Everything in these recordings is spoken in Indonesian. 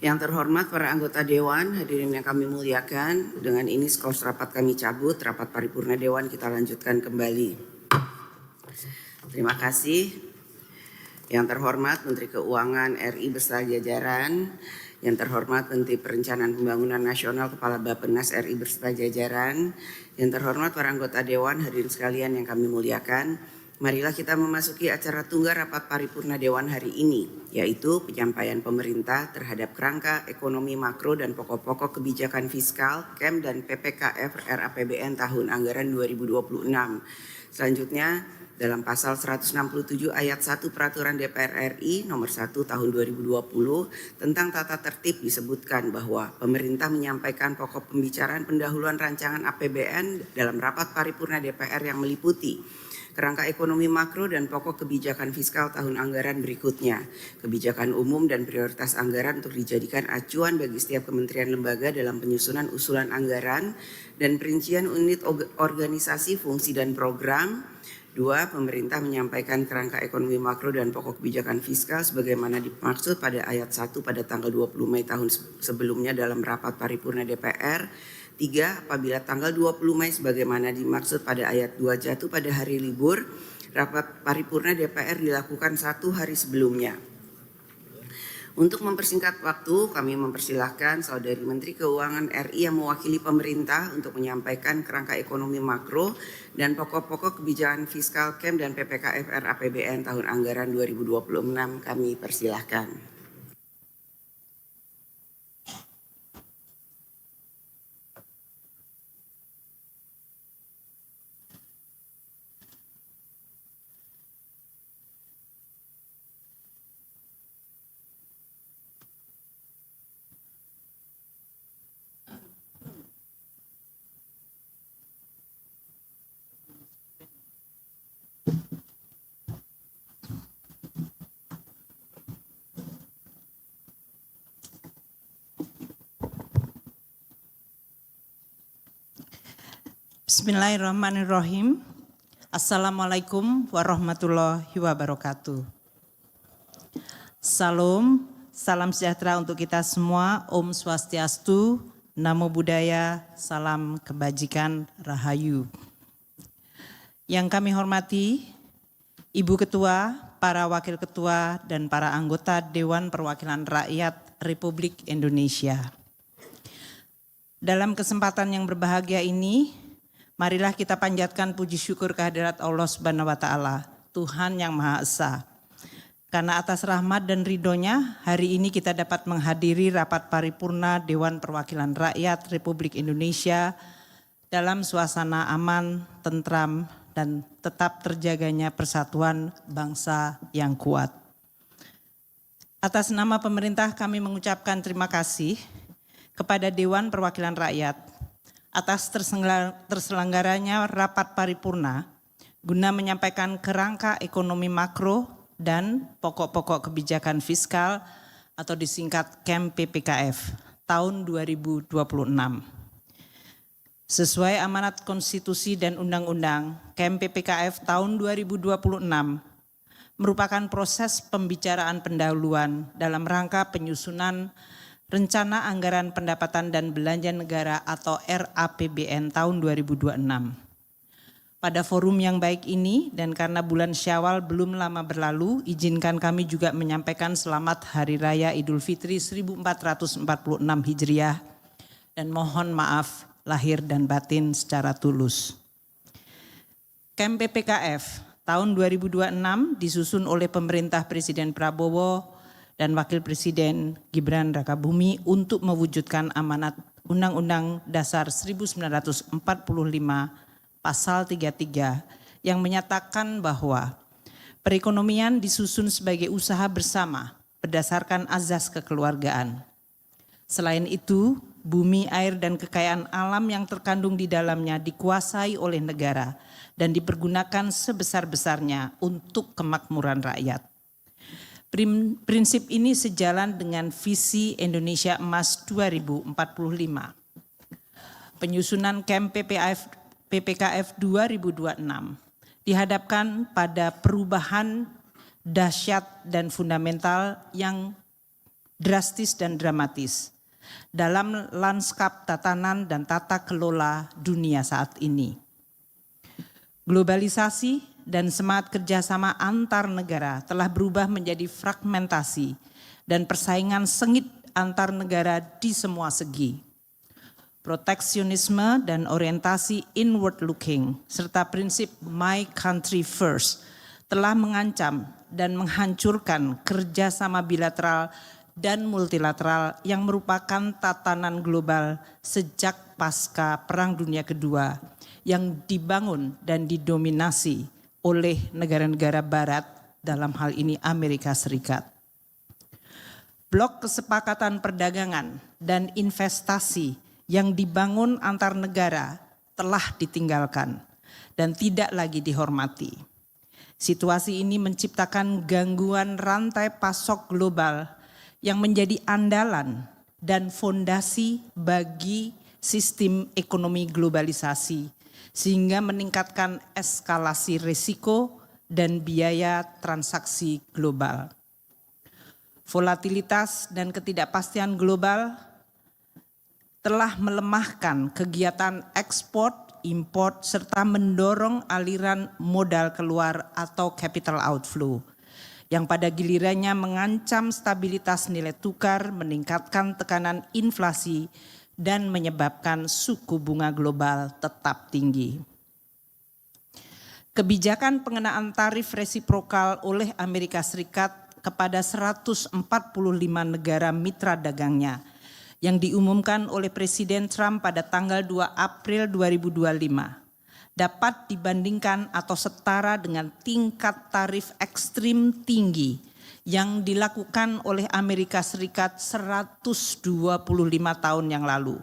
Yang terhormat para anggota Dewan, hadirin yang kami muliakan, dengan ini skors rapat kami cabut, rapat paripurna Dewan kita lanjutkan kembali. Terima kasih. Yang terhormat Menteri Keuangan RI beserta jajaran, yang terhormat Menteri Perencanaan Pembangunan Nasional Kepala Bappenas RI beserta jajaran, yang terhormat para anggota Dewan, hadirin sekalian yang kami muliakan, marilah kita memasuki acara tunggal rapat paripurna Dewan hari ini, yaitu penyampaian pemerintah terhadap kerangka ekonomi makro dan pokok-pokok kebijakan fiskal KEM dan PPKF RAPBN tahun anggaran 2026. Selanjutnya, dalam pasal 167 ayat 1 Peraturan DPR RI nomor 1 tahun 2020 tentang tata tertib disebutkan bahwa pemerintah menyampaikan pokok pembicaraan pendahuluan rancangan APBN dalam rapat paripurna DPR yang meliputi kerangka ekonomi makro dan pokok kebijakan fiskal tahun anggaran berikutnya, kebijakan umum dan prioritas anggaran untuk dijadikan acuan bagi setiap kementerian lembaga dalam penyusunan usulan anggaran dan perincian unit organisasi, fungsi dan program. 2. Pemerintah menyampaikan kerangka ekonomi makro dan pokok kebijakan fiskal sebagaimana dimaksud pada ayat 1 pada tanggal 20 Mei tahun sebelumnya dalam rapat paripurna DPR. 3. Apabila tanggal 20 Mei sebagaimana dimaksud pada ayat 2 jatuh pada hari libur, rapat paripurna DPR dilakukan 1 hari sebelumnya. Untuk mempersingkat waktu, kami mempersilahkan Saudari Menteri Keuangan RI yang mewakili pemerintah untuk menyampaikan kerangka ekonomi makro dan pokok-pokok kebijakan fiskal KEM dan PPKF RAPBN tahun anggaran 2026. Kami persilahkan. Bismillahirrahmanirrahim. Assalamualaikum warahmatullahi wabarakatuh. Salam sejahtera untuk kita semua. Om Swastiastu, Namo Buddhaya, salam kebajikan, Rahayu. Yang kami hormati, Ibu Ketua, para Wakil Ketua, dan para anggota Dewan Perwakilan Rakyat Republik Indonesia. Dalam kesempatan yang berbahagia ini, marilah kita panjatkan puji syukur kehadirat Allah Subhanahu wa Ta'ala, Tuhan yang Maha Esa. Karena atas rahmat dan ridhonya, hari ini kita dapat menghadiri rapat paripurna Dewan Perwakilan Rakyat Republik Indonesia dalam suasana aman, tentram, dan tetap terjaganya persatuan bangsa yang kuat. Atas nama pemerintah kami mengucapkan terima kasih kepada Dewan Perwakilan Rakyat atas terselenggaranya rapat paripurna guna menyampaikan kerangka ekonomi makro dan pokok-pokok kebijakan fiskal atau disingkat KEM PPKF tahun 2026. Sesuai amanat konstitusi dan undang-undang, KEM PPKF tahun 2026 merupakan proses pembicaraan pendahuluan dalam rangka penyusunan Rencana Anggaran Pendapatan dan Belanja Negara atau RAPBN tahun 2026. Pada forum yang baik ini dan karena bulan Syawal belum lama berlalu, izinkan kami juga menyampaikan selamat Hari Raya Idul Fitri 1446 Hijriah dan mohon maaf lahir dan batin secara tulus. KEM PPKF tahun 2026 disusun oleh pemerintah Presiden Prabowo dan Wakil Presiden Gibran Rakabuming untuk mewujudkan amanat Undang-Undang Dasar 1945 Pasal 33 yang menyatakan bahwa perekonomian disusun sebagai usaha bersama berdasarkan azas kekeluargaan. Selain itu, bumi, air, dan kekayaan alam yang terkandung di dalamnya dikuasai oleh negara dan dipergunakan sebesar-besarnya untuk kemakmuran rakyat. Prinsip ini sejalan dengan visi Indonesia Emas 2045. Penyusunan KEM PPKF 2026 dihadapkan pada perubahan dahsyat dan fundamental yang drastis dan dramatis dalam lanskap tatanan dan tata kelola dunia saat ini. Globalisasi dan semangat kerjasama antar negara telah berubah menjadi fragmentasi dan persaingan sengit antar negara di semua segi. Proteksionisme dan orientasi inward looking serta prinsip my country first telah mengancam dan menghancurkan kerjasama bilateral dan multilateral yang merupakan tatanan global sejak pasca Perang Dunia Kedua yang dibangun dan didominasi oleh negara-negara Barat, dalam hal ini Amerika Serikat. Blok kesepakatan perdagangan dan investasi yang dibangun antar negara telah ditinggalkan dan tidak lagi dihormati. Situasi ini menciptakan gangguan rantai pasok global yang menjadi andalan dan fondasi bagi sistem ekonomi globalisasi, sehingga meningkatkan eskalasi risiko dan biaya transaksi global. Volatilitas dan ketidakpastian global telah melemahkan kegiatan ekspor, import, serta mendorong aliran modal keluar atau capital outflow, yang pada gilirannya mengancam stabilitas nilai tukar, meningkatkan tekanan inflasi, dan menyebabkan suku bunga global tetap tinggi. Kebijakan pengenaan tarif resiprokal oleh Amerika Serikat kepada 145 negara mitra dagangnya yang diumumkan oleh Presiden Trump pada tanggal 2 April 2025 dapat dibandingkan atau setara dengan tingkat tarif ekstrim tinggi yang dilakukan oleh Amerika Serikat 125 tahun yang lalu.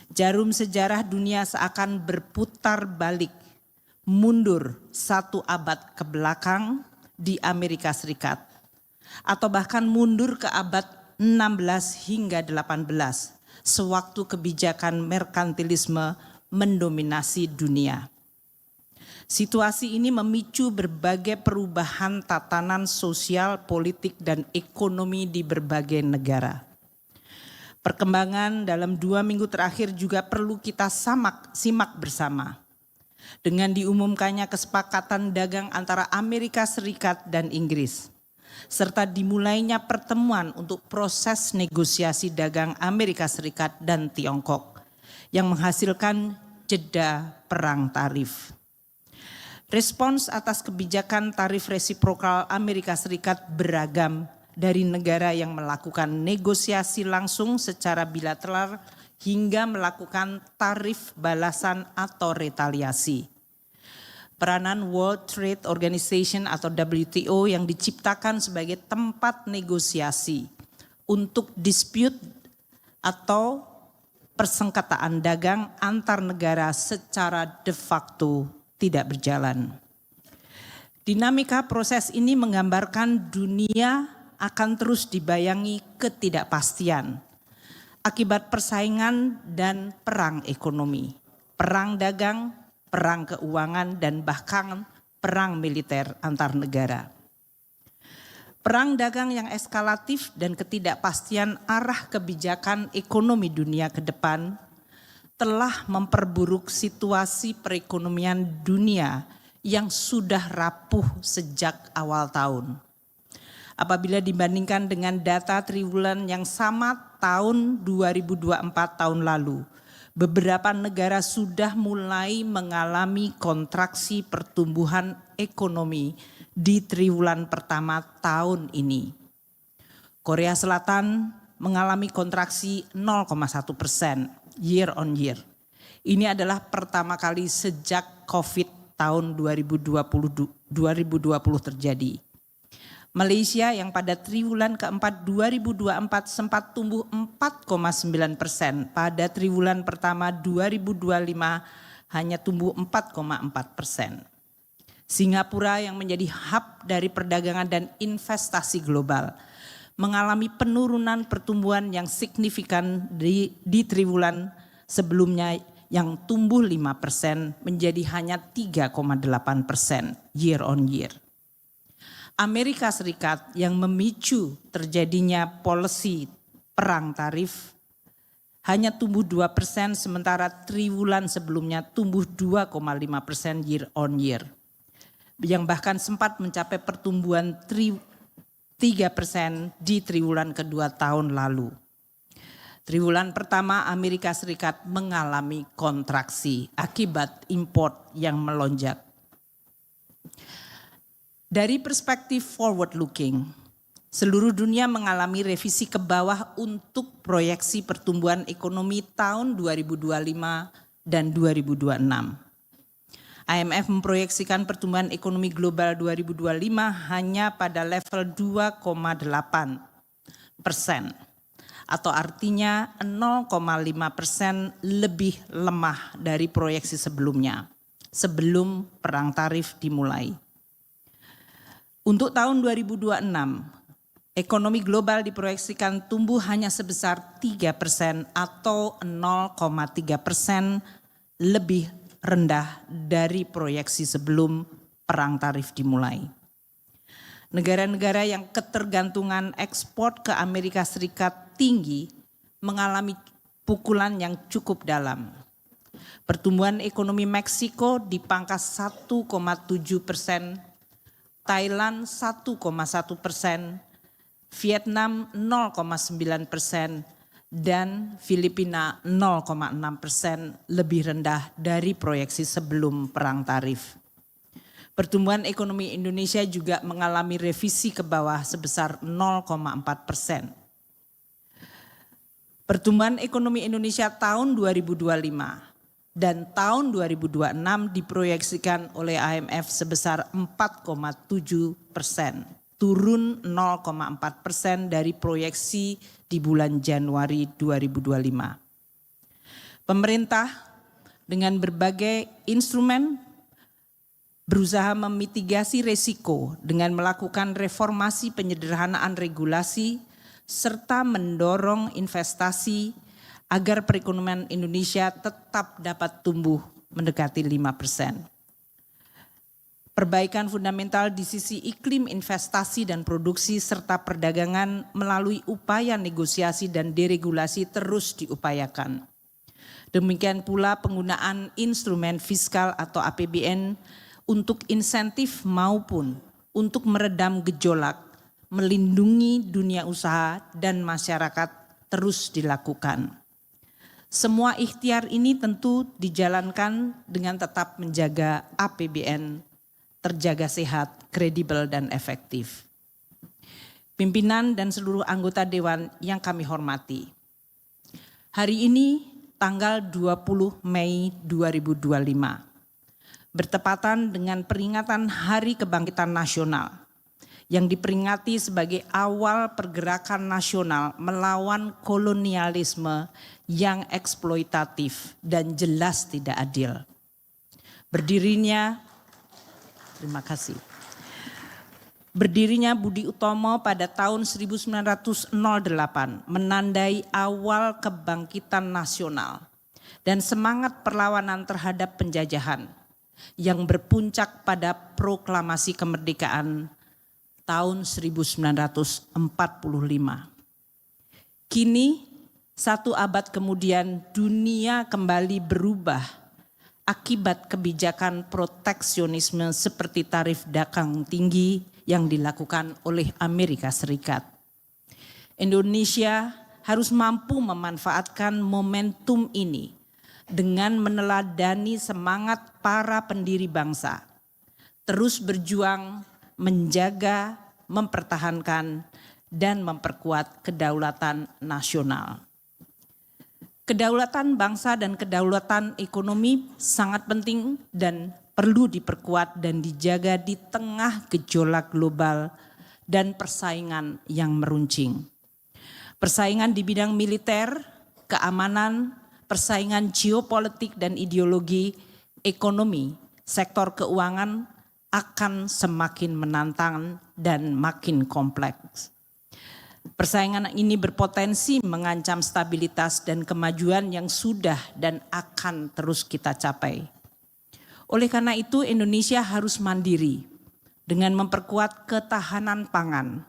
Jarum sejarah dunia seakan berputar balik, mundur 1 abad ke belakang di Amerika Serikat, atau bahkan mundur ke abad 16 hingga 18, sewaktu kebijakan merkantilisme mendominasi dunia. Situasi ini memicu berbagai perubahan tatanan sosial, politik, dan ekonomi di berbagai negara. Perkembangan dalam 2 minggu terakhir juga perlu kita simak bersama. Dengan diumumkannya kesepakatan dagang antara Amerika Serikat dan Inggris, serta dimulainya pertemuan untuk proses negosiasi dagang Amerika Serikat dan Tiongkok yang menghasilkan jeda perang tarif. Respons atas kebijakan tarif resiprokal Amerika Serikat beragam dari negara yang melakukan negosiasi langsung secara bilateral hingga melakukan tarif balasan atau retaliasi. Peranan World Trade Organization atau WTO yang diciptakan sebagai tempat negosiasi untuk dispute atau persengketaan dagang antar negara secara de facto tidak berjalan. Dinamika proses ini menggambarkan dunia akan terus dibayangi ketidakpastian akibat persaingan dan perang ekonomi, perang dagang, perang keuangan, dan bahkan perang militer antar negara. Perang dagang yang eskalatif dan ketidakpastian arah kebijakan ekonomi dunia ke depan telah memperburuk situasi perekonomian dunia yang sudah rapuh sejak awal tahun. Apabila dibandingkan dengan data triwulan yang sama tahun 2024 tahun lalu, beberapa negara sudah mulai mengalami kontraksi pertumbuhan ekonomi di triwulan pertama tahun ini. Korea Selatan mengalami kontraksi 0,1% year on year. Ini adalah pertama kali sejak COVID tahun 2020 terjadi. Malaysia yang pada triwulan keempat 2024 sempat tumbuh 4,9%, pada triwulan pertama 2025 hanya tumbuh 4,4%. Singapura yang menjadi hub dari perdagangan dan investasi global mengalami penurunan pertumbuhan yang signifikan di triwulan sebelumnya yang tumbuh 5% menjadi hanya 3,8% year on year. Amerika Serikat yang memicu terjadinya policy perang tarif hanya tumbuh 2%, sementara triwulan sebelumnya tumbuh 2,5% year on year. Yang bahkan sempat mencapai pertumbuhan 3% di triwulan kedua tahun lalu. Triwulan pertama Amerika Serikat mengalami kontraksi akibat import yang melonjak. Dari perspektif forward looking, seluruh dunia mengalami revisi ke bawah untuk proyeksi pertumbuhan ekonomi tahun 2025 dan 2026. IMF memproyeksikan pertumbuhan ekonomi global 2025 hanya pada level 2,8%, atau artinya 0,5% lebih lemah dari proyeksi sebelumnya, sebelum perang tarif dimulai. Untuk tahun 2026, ekonomi global diproyeksikan tumbuh hanya sebesar 3% atau 0,3% lebih rendah dari proyeksi sebelum perang tarif dimulai. Negara-negara yang ketergantungan ekspor ke Amerika Serikat tinggi mengalami pukulan yang cukup dalam. Pertumbuhan ekonomi Meksiko dipangkas 1,7%, Thailand 1,1%, Vietnam 0,9%, dan Filipina 0,6% lebih rendah dari proyeksi sebelum perang tarif. Pertumbuhan ekonomi Indonesia juga mengalami revisi ke bawah sebesar 0,4%. Pertumbuhan ekonomi Indonesia tahun 2025 dan tahun 2026 diproyeksikan oleh IMF sebesar 4,7%, turun 0,4% dari proyeksi di bulan Januari 2025. Pemerintah dengan berbagai instrumen berusaha memitigasi risiko dengan melakukan reformasi penyederhanaan regulasi serta mendorong investasi agar perekonomian Indonesia tetap dapat tumbuh mendekati 5%. Perbaikan fundamental di sisi iklim investasi dan produksi serta perdagangan melalui upaya negosiasi dan deregulasi terus diupayakan. Demikian pula penggunaan instrumen fiskal atau APBN untuk insentif maupun untuk meredam gejolak, melindungi dunia usaha dan masyarakat terus dilakukan. Semua ikhtiar ini tentu dijalankan dengan tetap menjaga APBN terjaga sehat, kredibel, dan efektif. Pimpinan dan seluruh anggota Dewan yang kami hormati. Hari ini tanggal 20 Mei 2025, bertepatan dengan peringatan Hari Kebangkitan Nasional yang diperingati sebagai awal pergerakan nasional melawan kolonialisme yang eksploitatif dan jelas tidak adil. Berdirinya Budi Utomo pada tahun 1908 menandai awal kebangkitan nasional dan semangat perlawanan terhadap penjajahan yang berpuncak pada proklamasi kemerdekaan tahun 1945. Kini, satu abad kemudian dunia kembali berubah akibat kebijakan proteksionisme seperti tarif dagang tinggi yang dilakukan oleh Amerika Serikat. Indonesia harus mampu memanfaatkan momentum ini dengan meneladani semangat para pendiri bangsa, terus berjuang menjaga, mempertahankan, dan memperkuat kedaulatan nasional. Kedaulatan bangsa dan kedaulatan ekonomi sangat penting dan perlu diperkuat dan dijaga di tengah gejolak global dan persaingan yang meruncing. Persaingan di bidang militer, keamanan, persaingan geopolitik dan ideologi, ekonomi, sektor keuangan akan semakin menantang dan makin kompleks. Persaingan ini berpotensi mengancam stabilitas dan kemajuan yang sudah dan akan terus kita capai. Oleh karena itu Indonesia harus mandiri, dengan memperkuat ketahanan pangan,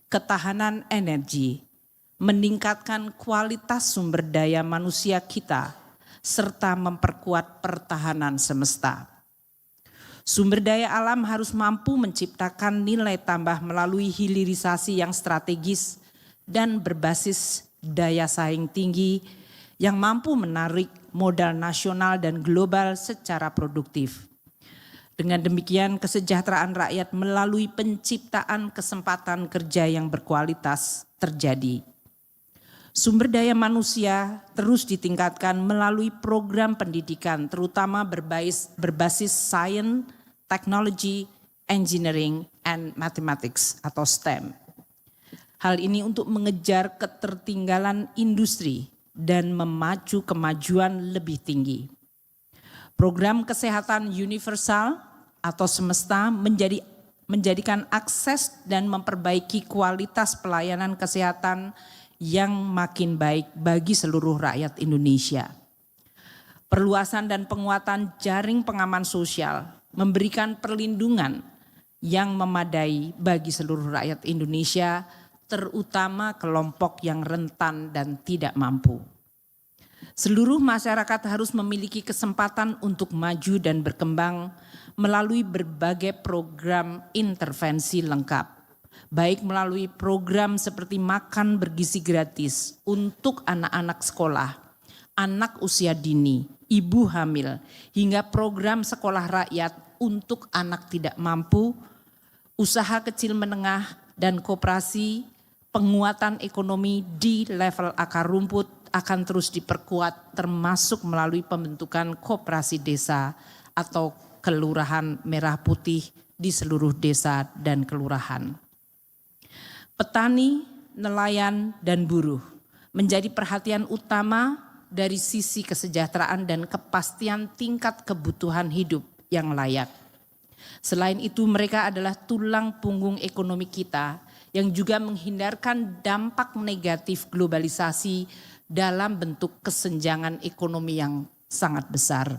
ketahanan energi, meningkatkan kualitas sumber daya manusia kita, serta memperkuat pertahanan semesta. Sumber daya alam harus mampu menciptakan nilai tambah melalui hilirisasi yang strategis dan berbasis daya saing tinggi yang mampu menarik modal nasional dan global secara produktif. Dengan demikian, kesejahteraan rakyat melalui penciptaan kesempatan kerja yang berkualitas terjadi. Sumber daya manusia terus ditingkatkan melalui program pendidikan, terutama berbasis science, technology, engineering, and mathematics atau STEM. Hal ini untuk mengejar ketertinggalan industri dan memacu kemajuan lebih tinggi. Program kesehatan universal atau semesta menjadikan akses dan memperbaiki kualitas pelayanan kesehatan yang makin baik bagi seluruh rakyat Indonesia. Perluasan dan penguatan jaring pengaman sosial memberikan perlindungan yang memadai bagi seluruh rakyat Indonesia, terutama kelompok yang rentan dan tidak mampu. Seluruh masyarakat harus memiliki kesempatan untuk maju dan berkembang melalui berbagai program intervensi lengkap, baik melalui program seperti makan bergizi gratis untuk anak-anak sekolah, anak usia dini, ibu hamil, hingga program sekolah rakyat untuk anak tidak mampu, usaha kecil menengah dan koperasi. Penguatan ekonomi di level akar rumput akan terus diperkuat termasuk melalui pembentukan koperasi desa atau kelurahan merah putih di seluruh desa dan kelurahan. Petani, nelayan, dan buruh menjadi perhatian utama dari sisi kesejahteraan dan kepastian tingkat kebutuhan hidup yang layak. Selain itu, mereka adalah tulang punggung ekonomi kita yang juga menghindarkan dampak negatif globalisasi dalam bentuk kesenjangan ekonomi yang sangat besar,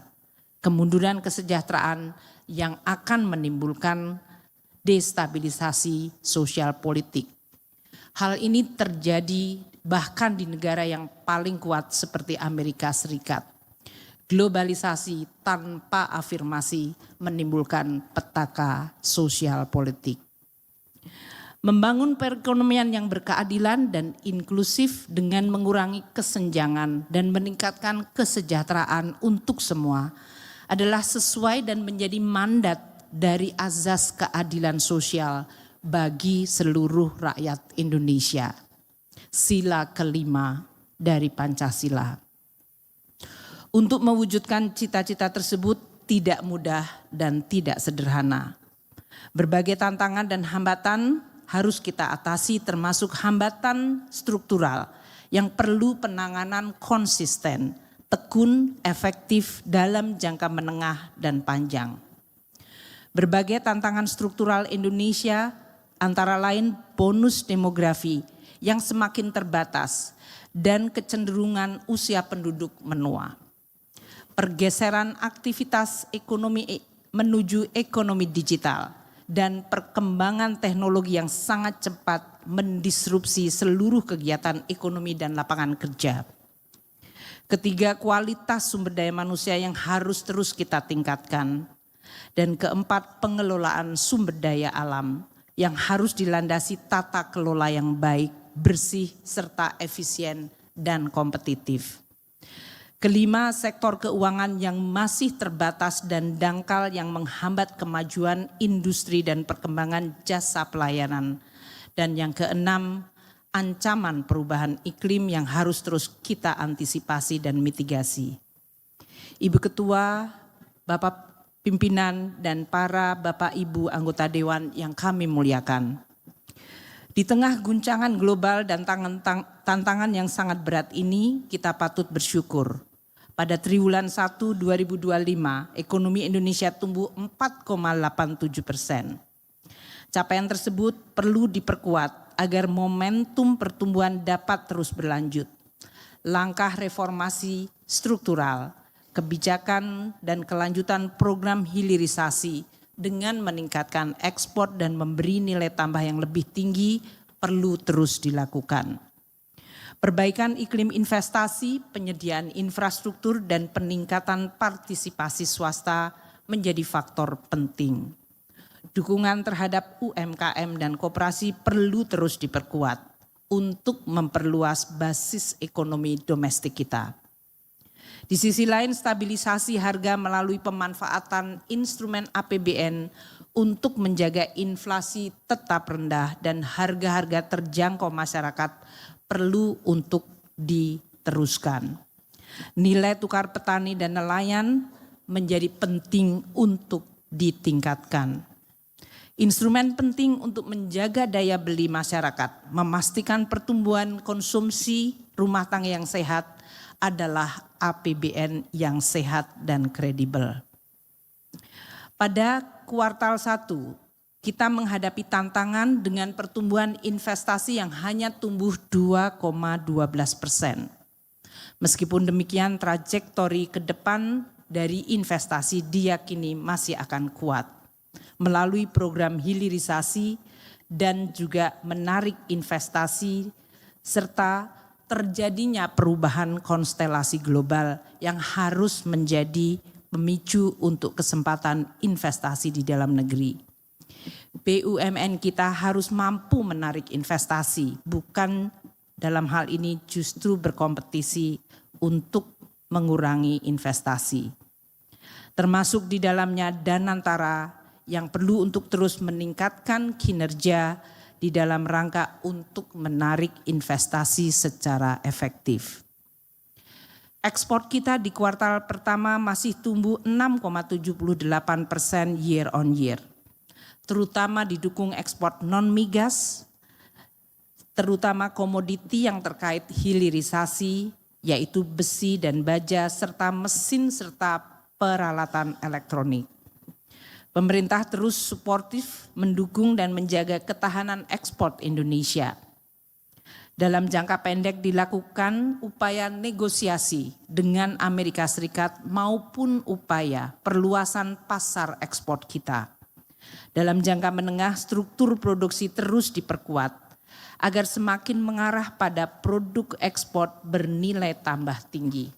kemunduran kesejahteraan yang akan menimbulkan destabilisasi sosial politik. Hal ini terjadi bahkan di negara yang paling kuat seperti Amerika Serikat. Globalisasi tanpa afirmasi menimbulkan petaka sosial politik. Membangun perekonomian yang berkeadilan dan inklusif dengan mengurangi kesenjangan dan meningkatkan kesejahteraan untuk semua adalah sesuai dan menjadi mandat dari azas keadilan sosial bagi seluruh rakyat Indonesia. Sila kelima dari Pancasila. Untuk mewujudkan cita-cita tersebut tidak mudah dan tidak sederhana. Berbagai tantangan dan hambatan harus kita atasi, termasuk hambatan struktural yang perlu penanganan konsisten, tekun, efektif dalam jangka menengah dan panjang. Berbagai tantangan struktural Indonesia antara lain bonus demografi yang semakin terbatas dan kecenderungan usia penduduk menua. Pergeseran aktivitas ekonomi menuju ekonomi digital dan perkembangan teknologi yang sangat cepat mendisrupsi seluruh kegiatan ekonomi dan lapangan kerja. Ketiga, kualitas sumber daya manusia yang harus terus kita tingkatkan. Dan keempat, pengelolaan sumber daya alam yang harus dilandasi tata kelola yang baik, bersih, serta efisien dan kompetitif. Kelima, sektor keuangan yang masih terbatas dan dangkal yang menghambat kemajuan industri dan perkembangan jasa pelayanan. Dan yang keenam, ancaman perubahan iklim yang harus terus kita antisipasi dan mitigasi. Ibu Ketua, Bapak Pimpinan, dan para Bapak Ibu anggota Dewan yang kami muliakan. Di tengah guncangan global dan tantangan yang sangat berat ini, kita patut bersyukur. Pada triwulan 1 2025, ekonomi Indonesia tumbuh 4,87%. Capaian tersebut perlu diperkuat agar momentum pertumbuhan dapat terus berlanjut. Langkah reformasi struktural, kebijakan dan kelanjutan program hilirisasi dengan meningkatkan ekspor dan memberi nilai tambah yang lebih tinggi perlu terus dilakukan. Perbaikan iklim investasi, penyediaan infrastruktur, dan peningkatan partisipasi swasta menjadi faktor penting. Dukungan terhadap UMKM dan koperasi perlu terus diperkuat untuk memperluas basis ekonomi domestik kita. Di sisi lain, stabilisasi harga melalui pemanfaatan instrumen APBN untuk menjaga inflasi tetap rendah dan harga-harga terjangkau masyarakat perlu untuk diteruskan. Nilai tukar petani dan nelayan menjadi penting untuk ditingkatkan. Instrumen penting untuk menjaga daya beli masyarakat, memastikan pertumbuhan konsumsi rumah tangga yang sehat adalah APBN yang sehat dan kredibel. Pada kuartal 1, kita menghadapi tantangan dengan pertumbuhan investasi yang hanya tumbuh 2,12%. Meskipun demikian, trajektori ke depan dari investasi diyakini masih akan kuat melalui program hilirisasi dan juga menarik investasi serta terjadinya perubahan konstelasi global yang harus menjadi pemicu untuk kesempatan investasi di dalam negeri. BUMN kita harus mampu menarik investasi, bukan dalam hal ini justru berkompetisi untuk mengurangi investasi. Termasuk di dalamnya Danantara yang perlu untuk terus meningkatkan kinerja di dalam rangka untuk menarik investasi secara efektif. Ekspor kita di kuartal pertama masih tumbuh 6,78% year on year, terutama didukung ekspor non-migas, terutama komoditi yang terkait hilirisasi, yaitu besi dan baja, serta mesin serta peralatan elektronik. Pemerintah terus suportif mendukung dan menjaga ketahanan ekspor Indonesia. Dalam jangka pendek dilakukan upaya negosiasi dengan Amerika Serikat maupun upaya perluasan pasar ekspor kita. Dalam jangka menengah struktur produksi terus diperkuat agar semakin mengarah pada produk ekspor bernilai tambah tinggi.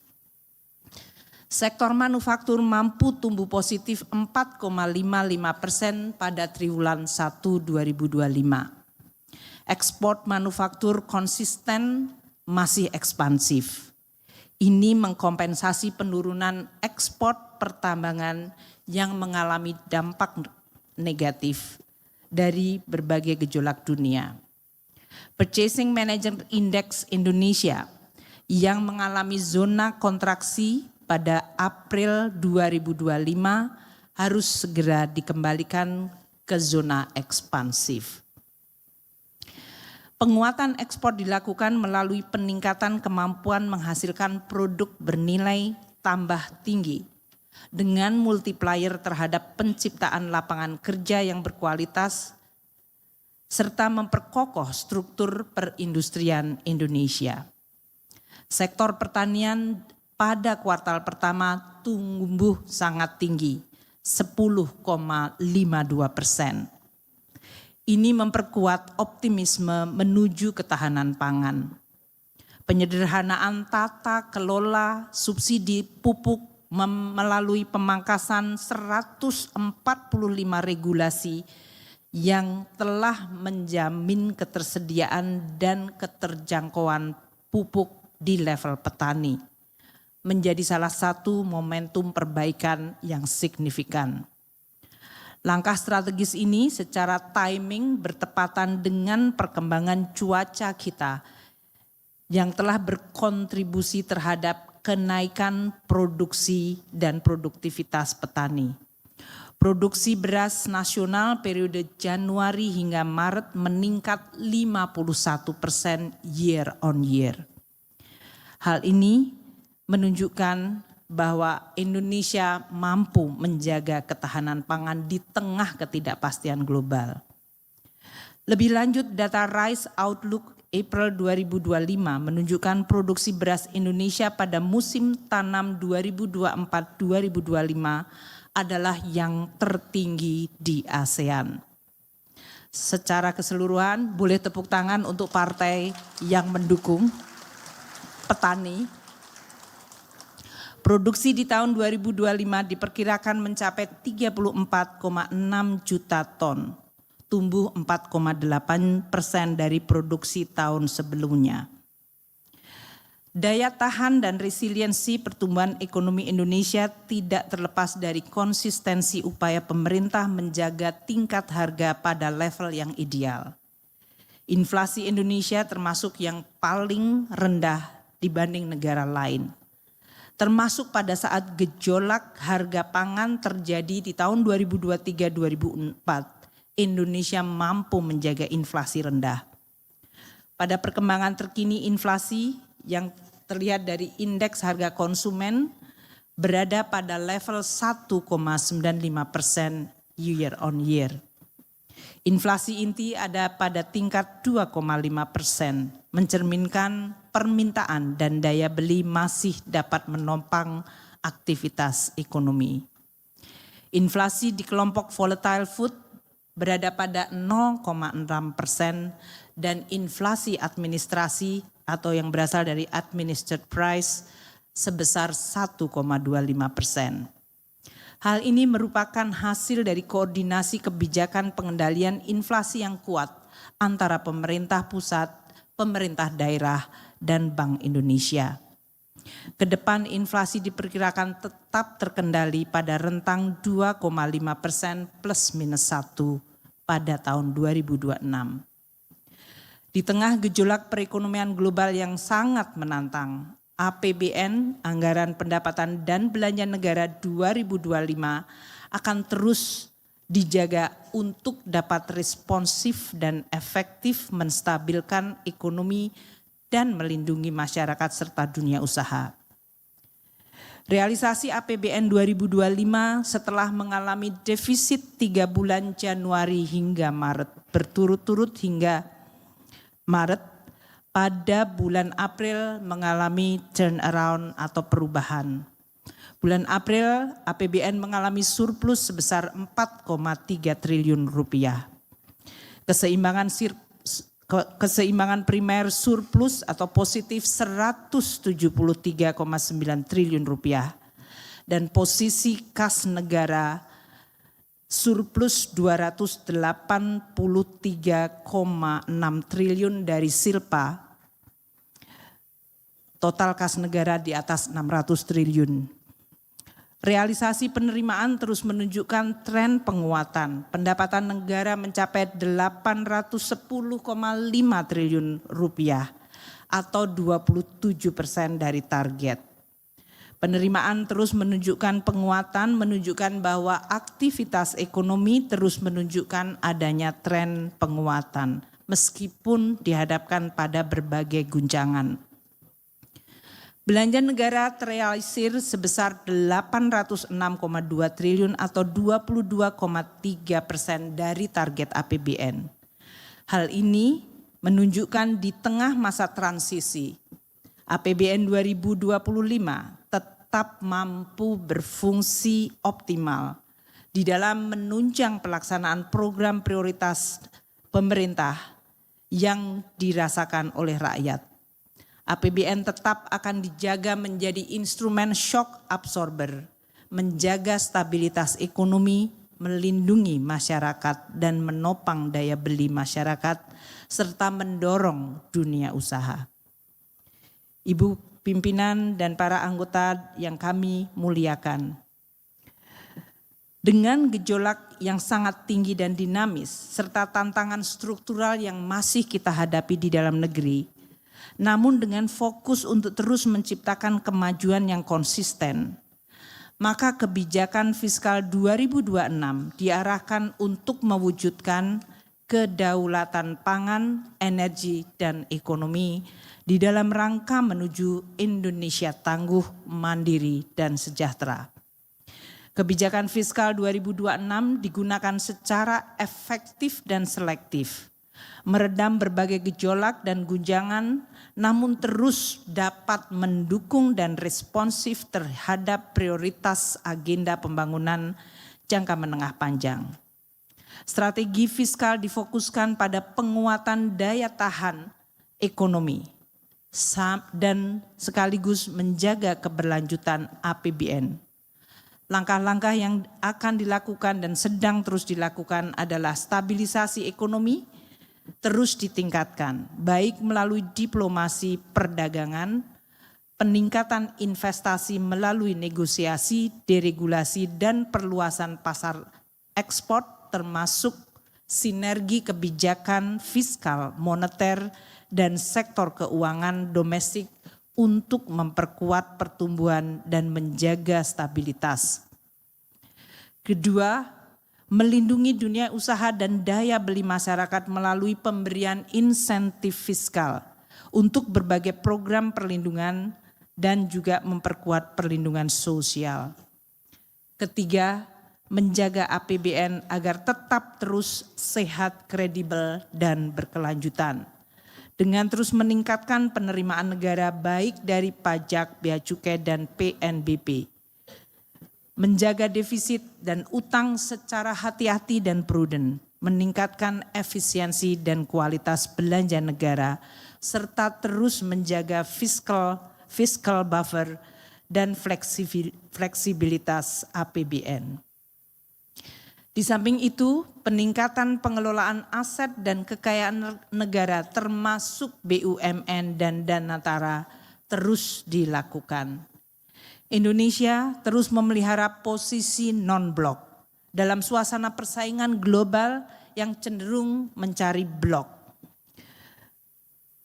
Sektor manufaktur mampu tumbuh positif 4,55% pada triwulan 1 2025. Ekspor manufaktur konsisten masih ekspansif. Ini mengkompensasi penurunan ekspor pertambangan yang mengalami dampak negatif dari berbagai gejolak dunia. Purchasing Manager Index Indonesia yang mengalami zona kontraksi pada April 2025 harus segera dikembalikan ke zona ekspansif. Penguatan ekspor dilakukan melalui peningkatan kemampuan menghasilkan produk bernilai tambah tinggi dengan multiplier terhadap penciptaan lapangan kerja yang berkualitas serta memperkokoh struktur perindustrian Indonesia. Sektor pertanian pada kuartal pertama tumbuh sangat tinggi, 10,52%. Ini memperkuat optimisme menuju ketahanan pangan. Penyederhanaan tata kelola subsidi pupuk melalui pemangkasan 145 regulasi yang telah menjamin ketersediaan dan keterjangkauan pupuk di level petani menjadi salah satu momentum perbaikan yang signifikan. Langkah strategis ini secara timing bertepatan dengan perkembangan cuaca kita yang telah berkontribusi terhadap kenaikan produksi dan produktivitas petani. Produksi beras nasional periode Januari hingga Maret meningkat 51% year on year. Hal ini menunjukkan bahwa Indonesia mampu menjaga ketahanan pangan di tengah ketidakpastian global. Lebih lanjut, data Rice Outlook April 2025 menunjukkan produksi beras Indonesia pada musim tanam 2024-2025 adalah yang tertinggi di ASEAN. Secara keseluruhan boleh tepuk tangan untuk partai yang mendukung petani. Produksi di tahun 2025 diperkirakan mencapai 34,6 juta ton, tumbuh 4,8% dari produksi tahun sebelumnya. Daya tahan dan resiliensi pertumbuhan ekonomi Indonesia tidak terlepas dari konsistensi upaya pemerintah menjaga tingkat harga pada level yang ideal. Inflasi Indonesia termasuk yang paling rendah dibanding negara lain. Termasuk pada saat gejolak harga pangan terjadi di tahun 2023-2024, Indonesia mampu menjaga inflasi rendah. Pada perkembangan terkini inflasi yang terlihat dari indeks harga konsumen berada pada level 1,95% year on year. Inflasi inti ada pada tingkat 2,5%, mencerminkan permintaan dan daya beli masih dapat menopang aktivitas ekonomi. Inflasi di kelompok volatile food berada pada 0,6% dan inflasi administrasi atau yang berasal dari administered price sebesar 1,25%. Hal ini merupakan hasil dari koordinasi kebijakan pengendalian inflasi yang kuat antara pemerintah pusat, pemerintah daerah, dan Bank Indonesia. Kedepan inflasi diperkirakan tetap terkendali pada rentang 2,5% plus minus 1 pada tahun 2026. Di tengah gejolak perekonomian global yang sangat menantang, APBN, Anggaran Pendapatan dan Belanja Negara 2025 akan terus dijaga untuk dapat responsif dan efektif menstabilkan ekonomi dan melindungi masyarakat serta dunia usaha. Realisasi APBN 2025 setelah mengalami defisit 3 bulan Januari hingga Maret berturut-turut hingga Maret, pada bulan April mengalami turnaround atau perubahan. Bulan April APBN mengalami surplus sebesar 4,3 triliun rupiah. Keseimbangan primer surplus atau positif 173,9 triliun rupiah dan posisi kas negara surplus 283,6 triliun dari silpa, total kas negara di atas 600 triliun. Realisasi penerimaan terus menunjukkan tren penguatan. Pendapatan negara mencapai 810,5 triliun rupiah atau 27% dari target. Penerimaan terus menunjukkan penguatan, menunjukkan bahwa aktivitas ekonomi terus menunjukkan adanya tren penguatan meskipun dihadapkan pada berbagai guncangan. Belanja negara terrealisir sebesar 806,2 triliun atau 22,3% dari target APBN. Hal ini menunjukkan di tengah masa transisi, APBN 2025 tetap mampu berfungsi optimal di dalam menunjang pelaksanaan program prioritas pemerintah yang dirasakan oleh rakyat. APBN tetap akan dijaga menjadi instrumen shock absorber, menjaga stabilitas ekonomi, melindungi masyarakat dan menopang daya beli masyarakat, serta mendorong dunia usaha. Ibu pimpinan dan para anggota yang kami muliakan. Dengan gejolak yang sangat tinggi dan dinamis, serta tantangan struktural yang masih kita hadapi di dalam negeri, namun dengan fokus untuk terus menciptakan kemajuan yang konsisten, maka kebijakan fiskal 2026 diarahkan untuk mewujudkan kedaulatan pangan, energi, dan ekonomi di dalam rangka menuju Indonesia tangguh, mandiri, dan sejahtera. Kebijakan fiskal 2026 digunakan secara efektif dan selektif meredam berbagai gejolak dan guncangan, namun terus dapat mendukung dan responsif terhadap prioritas agenda pembangunan jangka menengah panjang. Strategi fiskal difokuskan pada penguatan daya tahan ekonomi dan sekaligus menjaga keberlanjutan APBN. Langkah-langkah yang akan dilakukan dan sedang terus dilakukan adalah stabilisasi ekonomi terus ditingkatkan, baik melalui diplomasi perdagangan, peningkatan investasi melalui negosiasi, deregulasi, dan perluasan pasar ekspor, termasuk sinergi kebijakan fiskal, moneter, dan sektor keuangan domestik untuk memperkuat pertumbuhan dan menjaga stabilitas. Kedua, melindungi dunia usaha dan daya beli masyarakat melalui pemberian insentif fiskal untuk berbagai program perlindungan dan juga memperkuat perlindungan sosial. Ketiga, menjaga APBN agar tetap terus sehat, kredibel, dan berkelanjutan, dengan terus meningkatkan penerimaan negara baik dari pajak, bea cukai, dan PNBP. Menjaga defisit dan utang secara hati-hati dan prudent, meningkatkan efisiensi dan kualitas belanja negara, serta terus menjaga fiscal buffer dan fleksibilitas APBN. Di samping itu, peningkatan pengelolaan aset dan kekayaan negara termasuk BUMN dan Danatara terus dilakukan. Indonesia terus memelihara posisi non-blok dalam suasana persaingan global yang cenderung mencari blok.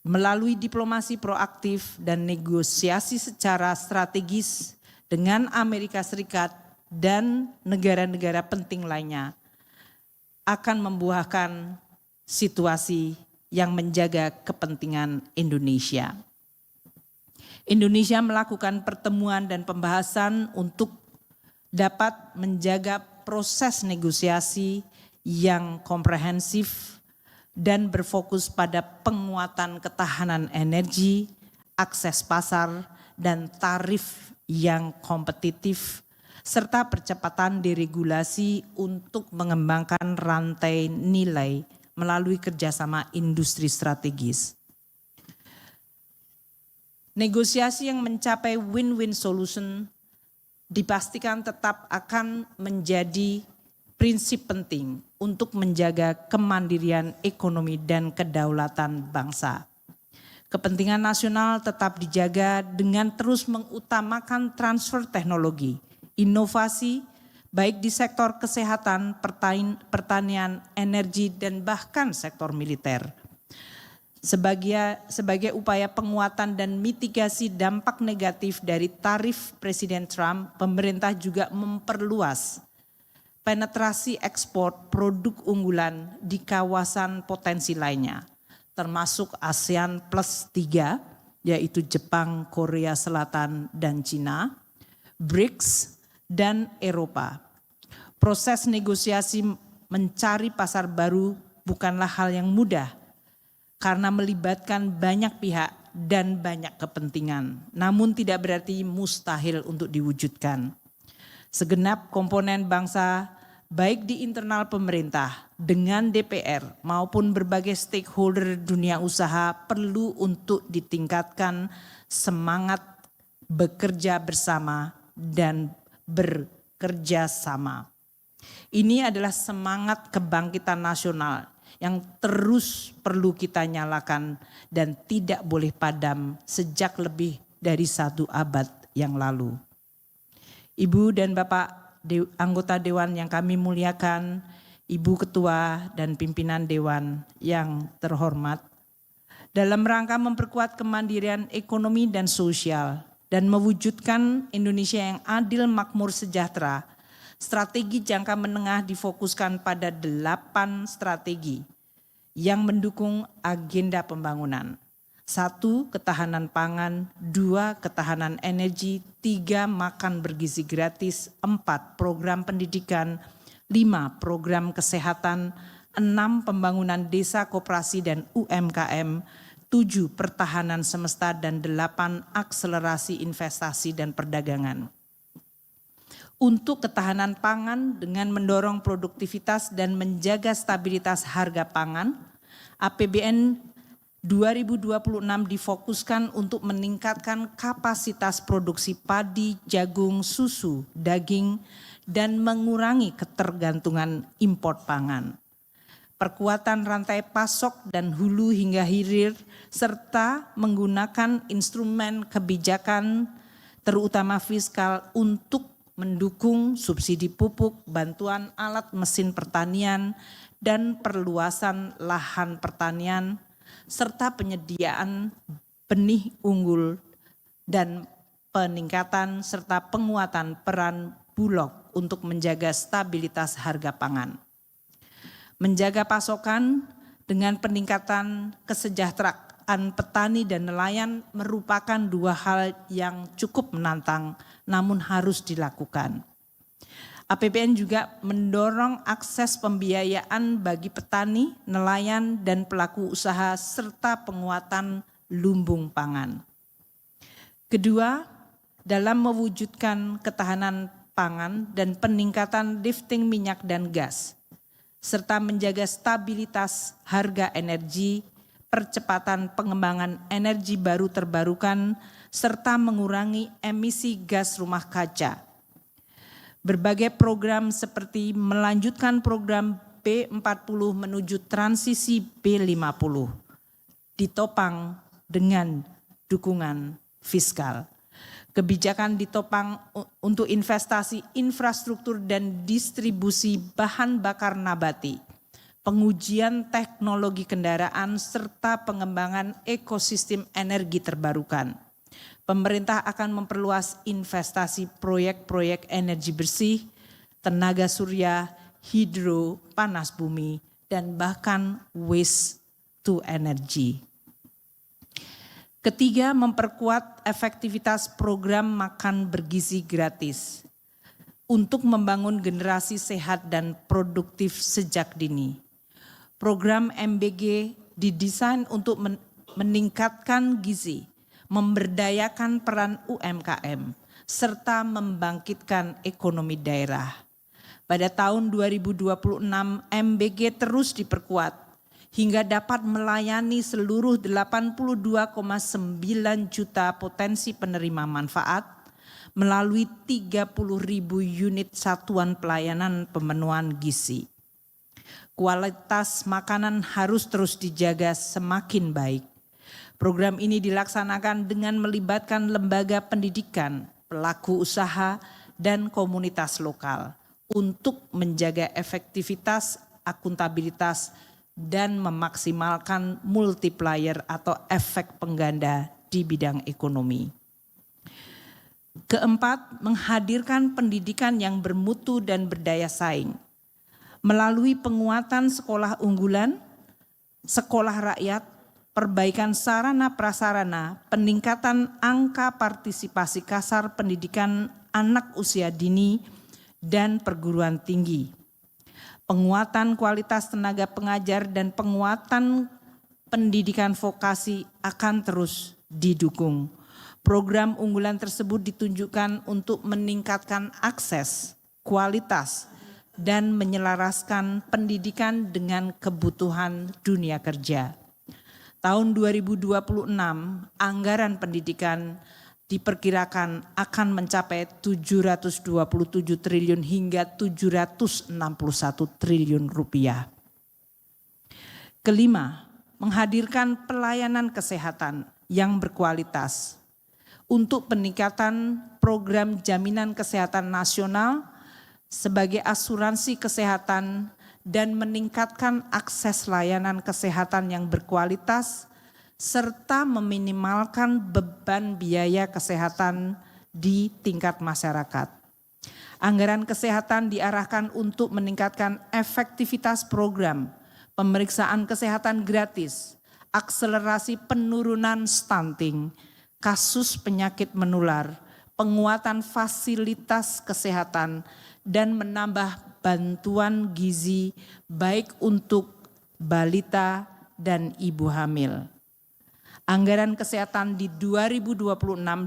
Melalui diplomasi proaktif dan negosiasi secara strategis dengan Amerika Serikat dan negara-negara penting lainnya akan membuahkan situasi yang menjaga kepentingan Indonesia. Indonesia melakukan pertemuan dan pembahasan untuk dapat menjaga proses negosiasi yang komprehensif dan berfokus pada penguatan ketahanan energi, akses pasar, dan tarif yang kompetitif, serta percepatan deregulasi untuk mengembangkan rantai nilai melalui kerjasama industri strategis. Negosiasi yang mencapai win-win solution dipastikan tetap akan menjadi prinsip penting untuk menjaga kemandirian ekonomi dan kedaulatan bangsa. Kepentingan nasional tetap dijaga dengan terus mengutamakan transfer teknologi, inovasi, baik di sektor kesehatan, pertanian, energi, dan bahkan sektor militer. Sebagai upaya penguatan dan mitigasi dampak negatif dari tarif Presiden Trump, pemerintah juga memperluas penetrasi ekspor produk unggulan di kawasan potensi lainnya, termasuk ASEAN Plus 3, yaitu Jepang, Korea Selatan, dan Cina, BRICS, dan Eropa. Proses negosiasi mencari pasar baru bukanlah hal yang mudah karena melibatkan banyak pihak dan banyak kepentingan, namun tidak berarti mustahil untuk diwujudkan. Segenap komponen bangsa, baik di internal pemerintah dengan DPR maupun berbagai stakeholder dunia usaha, perlu untuk ditingkatkan semangat bekerja bersama dan bekerja sama. Ini adalah semangat kebangkitan nasional yang terus perlu kita nyalakan dan tidak boleh padam sejak lebih dari 1 abad yang lalu. Ibu dan Bapak anggota Dewan yang kami muliakan, Ibu Ketua dan pimpinan Dewan yang terhormat, dalam rangka memperkuat kemandirian ekonomi dan sosial dan mewujudkan Indonesia yang adil, makmur, sejahtera, strategi jangka menengah difokuskan pada 8 strategi yang mendukung agenda pembangunan. 1. Ketahanan pangan, 2. Ketahanan energi, 3. Makan bergizi gratis, 4. Program pendidikan, 5. Program kesehatan, 6 pembangunan desa koperasi dan UMKM, 7 pertahanan semesta, dan 8 akselerasi investasi dan perdagangan. Untuk ketahanan pangan dengan mendorong produktivitas dan menjaga stabilitas harga pangan, APBN 2026 difokuskan untuk meningkatkan kapasitas produksi padi, jagung, susu, daging, dan mengurangi ketergantungan impor pangan. Perkuatan rantai pasok dan hulu hingga hilir, serta menggunakan instrumen kebijakan terutama fiskal untuk mendukung subsidi pupuk, bantuan alat mesin pertanian, dan perluasan lahan pertanian, serta penyediaan benih unggul dan peningkatan serta penguatan peran Bulog untuk menjaga stabilitas harga pangan. Menjaga pasokan dengan peningkatan kesejahteraan petani dan nelayan merupakan 2 hal yang cukup menantang namun harus dilakukan. APBN juga mendorong akses pembiayaan bagi petani, nelayan, dan pelaku usaha serta penguatan lumbung pangan. Kedua, dalam mewujudkan ketahanan pangan dan peningkatan lifting minyak dan gas, serta menjaga stabilitas harga energi, percepatan pengembangan energi baru terbarukan, serta mengurangi emisi gas rumah kaca. Berbagai program seperti melanjutkan program B40 menuju transisi B50 ditopang dengan dukungan fiskal. Kebijakan ditopang untuk investasi infrastruktur dan distribusi bahan bakar nabati, pengujian teknologi kendaraan, serta pengembangan ekosistem energi terbarukan. Pemerintah akan memperluas investasi proyek-proyek energi bersih, tenaga surya, hidro, panas bumi, dan bahkan waste to energy. Ketiga, memperkuat efektivitas program makan bergizi gratis untuk membangun generasi sehat dan produktif sejak dini. Program MBG didesain untuk meningkatkan gizi, memberdayakan peran UMKM, serta membangkitkan ekonomi daerah. Pada tahun 2026, MBG terus diperkuat hingga dapat melayani seluruh 82,9 juta potensi penerima manfaat melalui 30.000 unit satuan pelayanan pemenuhan gizi. Kualitas makanan harus terus dijaga semakin baik. Program ini dilaksanakan dengan melibatkan lembaga pendidikan, pelaku usaha, dan komunitas lokal untuk menjaga efektivitas, akuntabilitas, dan memaksimalkan multiplier atau efek pengganda di bidang ekonomi. Keempat, menghadirkan pendidikan yang bermutu dan berdaya saing melalui penguatan sekolah unggulan, sekolah rakyat, perbaikan sarana prasarana, peningkatan angka partisipasi kasar pendidikan anak usia dini, dan perguruan tinggi. Penguatan kualitas tenaga pengajar dan penguatan pendidikan vokasi akan terus didukung. Program unggulan tersebut ditunjukkan untuk meningkatkan akses, kualitas, dan menyelaraskan pendidikan dengan kebutuhan dunia kerja. Tahun 2026, anggaran pendidikan diperkirakan akan mencapai 727 triliun hingga 761 triliun rupiah. Kelima, menghadirkan pelayanan kesehatan yang berkualitas untuk peningkatan program jaminan kesehatan nasional sebagai asuransi kesehatan dan meningkatkan akses layanan kesehatan yang berkualitas serta meminimalkan beban biaya kesehatan di tingkat masyarakat. Anggaran kesehatan diarahkan untuk meningkatkan efektivitas program pemeriksaan kesehatan gratis, akselerasi penurunan stunting, kasus penyakit menular, penguatan fasilitas kesehatan, dan menambah bantuan gizi baik untuk balita dan ibu hamil. Anggaran kesehatan di 2026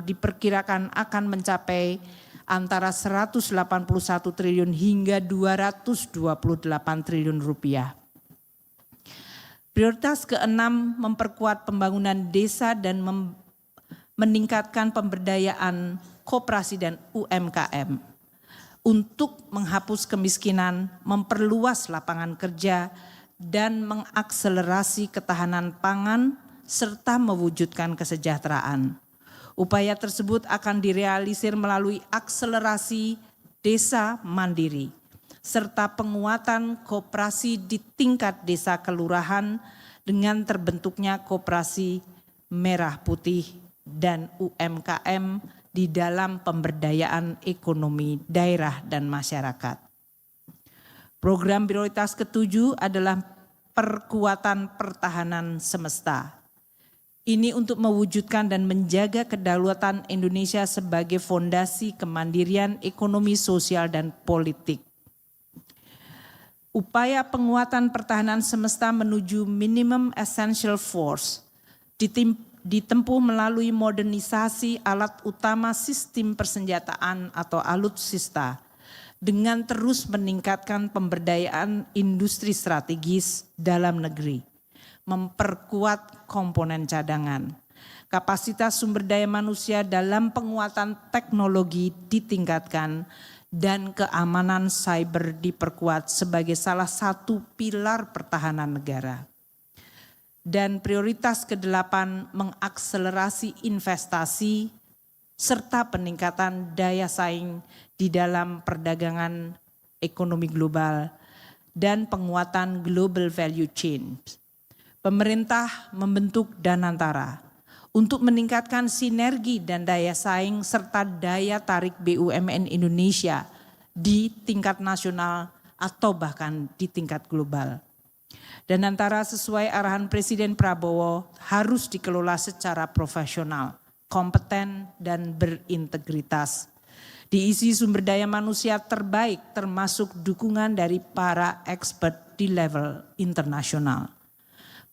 diperkirakan akan mencapai antara 181 triliun hingga 228 triliun rupiah. Prioritas keenam, memperkuat pembangunan desa dan meningkatkan pemberdayaan koperasi dan UMKM untuk menghapus kemiskinan, memperluas lapangan kerja, dan mengakselerasi ketahanan pangan serta mewujudkan kesejahteraan. Upaya tersebut akan direalisir melalui akselerasi desa mandiri, serta penguatan koperasi di tingkat desa kelurahan dengan terbentuknya koperasi merah putih dan UMKM di dalam pemberdayaan ekonomi daerah dan masyarakat. Program prioritas ketujuh adalah perkuatan pertahanan semesta. Ini untuk mewujudkan dan menjaga kedaulatan Indonesia sebagai fondasi kemandirian ekonomi, sosial, dan politik. Upaya penguatan pertahanan semesta menuju minimum essential force ditempuh melalui modernisasi alat utama sistem persenjataan atau alutsista dengan terus meningkatkan pemberdayaan industri strategis dalam negeri, memperkuat komponen cadangan. Kapasitas sumber daya manusia dalam penguatan teknologi ditingkatkan dan keamanan cyber diperkuat sebagai salah satu pilar pertahanan negara. Dan prioritas ke-8, mengakselerasi investasi serta peningkatan daya saing di dalam perdagangan ekonomi global dan penguatan global value chain. Pemerintah membentuk Danantara untuk meningkatkan sinergi dan daya saing serta daya tarik BUMN Indonesia di tingkat nasional atau bahkan di tingkat global. Danantara sesuai arahan Presiden Prabowo harus dikelola secara profesional, kompeten, dan berintegritas. Diisi sumber daya manusia terbaik termasuk dukungan dari para expert di level internasional.